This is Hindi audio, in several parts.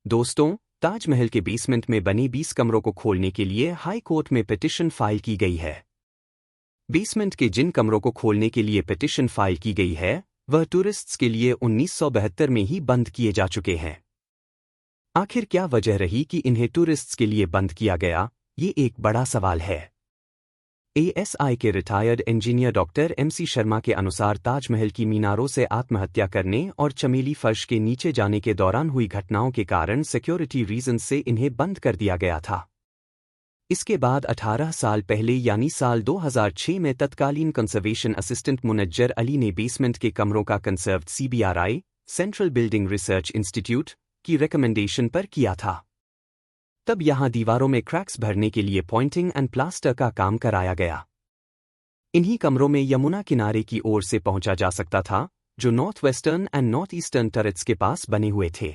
दोस्तों, ताजमहल के बेसमेंट में बने 20 कमरों को खोलने के लिए हाई कोर्ट में पिटीशन फाइल की गई है। बेसमेंट के जिन कमरों को खोलने के लिए पिटीशन फाइल की गई है, वह टूरिस्ट्स के लिए 1972 में ही बंद किए जा चुके हैं। आखिर क्या वजह रही कि इन्हें टूरिस्ट्स के लिए बंद किया गया, ये एक बड़ा सवाल है। एएसआई के retired engineer doctor MC Sharma के अनुसार ताजमहल की मीनारों से आत्महत्या करने और चमेली फर्श के नीचे जाने के दौरान हुई घटनाओं के कारण सिक्योरिटी रीजन से इन्हें बंद कर दिया गया था। इसके बाद 18 साल पहले यानी साल 2006 में तत्कालीन कंजर्वेशन असिस्टेंट मुनज्जर अली ने बेसमेंट के कमरों का conserved CBRI central building research institute की रिकमेंडेशन पर किया था। तब यहां दीवारों में क्रैक्स भरने के लिए पॉइंटिंग एंड प्लास्टर का काम कराया गया। इन्हीं कमरों में यमुना किनारे की ओर से पहुंचा जा सकता था, जो north western and north eastern Tourette's के पास बने हुए थे।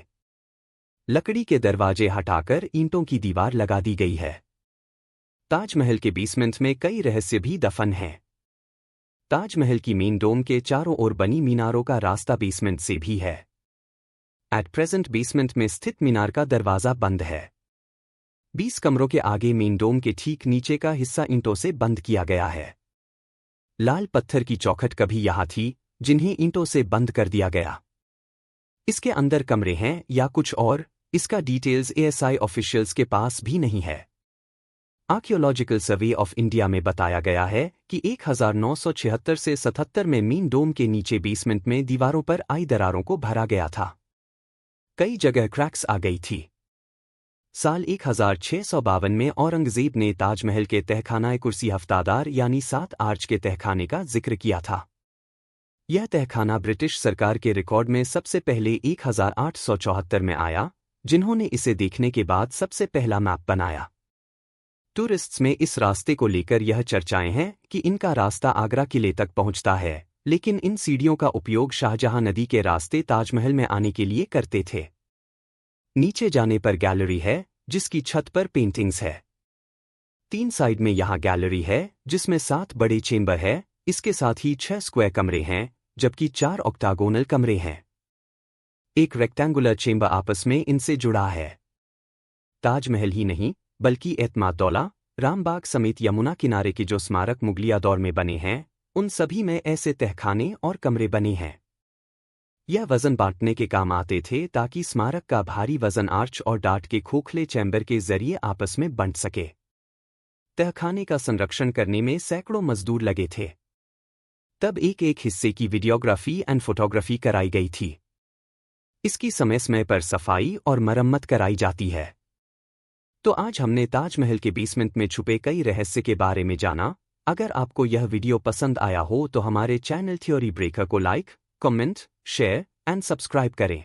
लकड़ी के दरवाजे हटाकर ईंटों की दीवार लगा दी गई है। ताजमहल के बेसमेंट में कई रहस्य भी दफन हैं। ताजमहल की मेन डोम के चारों ओर बनी मीनारों का रास्ता बेसमेंट से भी है। एट प्रेजेंट बेसमेंट में स्थित मीनार का दरवाजा बंद है। 20 कमरों के आगे मेन डोम के ठीक नीचे का हिस्सा ईंटों से बंद किया गया है। लाल पत्थर की चौखट कभी यहां थी, जिन्हें ईंटों से बंद कर दिया गया। इसके अंदर कमरे हैं या कुछ और, इसका डिटेल्स एएसआई ऑफिशियल्स के पास भी नहीं है। आर्कियोलॉजिकल सर्वे ऑफ इंडिया में बताया गया है कि 1976 से 77 में मेन डोम के नीचे बेसमेंट में दीवारों पर आई दरारों को भरा गया था। कई जगह क्रैक्स आ गई थी। साल 1652 में औरंगजेब ने ताजमहल के तहखाना कुर्सी हफ्तादार यानी 7 आर्च के तहखाने का जिक्र किया था। यह तहखाना ब्रिटिश सरकार के रिकॉर्ड में सबसे पहले 1874 में आया, जिन्होंने इसे देखने के बाद सबसे पहला मैप बनाया। टूरिस्ट्स में इस रास्ते को लेकर यह चर्चाएं हैं कि इनका रास्ता आगरा किले तक पहुंचता है, लेकिन इन सीढ़ियों का उपयोग शाहजहां नदी के रास्ते ताजमहल में आने के लिए करते थे। नीचे जाने पर गैलरी है, जिसकी छत पर पेंटिंग्स है। 3 साइड में यहां गैलरी है, जिसमें 7 बड़े चेंबर है। इसके साथ ही 6 स्क्वायर कमरे हैं, जबकि 4 ऑक्टागोनल कमरे हैं। एक रेक्टेंगुलर चेंबर आपस में इनसे जुड़ा है। ताजमहल ही नहीं, बल्कि एतमादौला, रामबाग समेत यमुना किनारे के जो स्मारक मुगलिया दौर में बने हैं, उन सभी में ऐसे तहखाने और कमरे बने हैं। यह वजन बांटने के काम आते थे ताकि स्मारक का भारी वजन आर्च और डार्ट के खोखले चैम्बर के जरिए आपस में बंट सके। तहखाने का संरक्षण करने में सैकड़ों मजदूर लगे थे। तब एक एक हिस्से की वीडियोग्राफी एंड फोटोग्राफी कराई गई थी। इसकी समय समय पर सफाई और मरम्मत कराई जाती है। तो आज हमने ताजमहल के बेसमेंट में छुपे कई रहस्य के बारे में जाना। अगर आपको यह वीडियो पसंद आया हो तो हमारे चैनल थ्योरी ब्रेकर को like, comment, share and subscribe करें।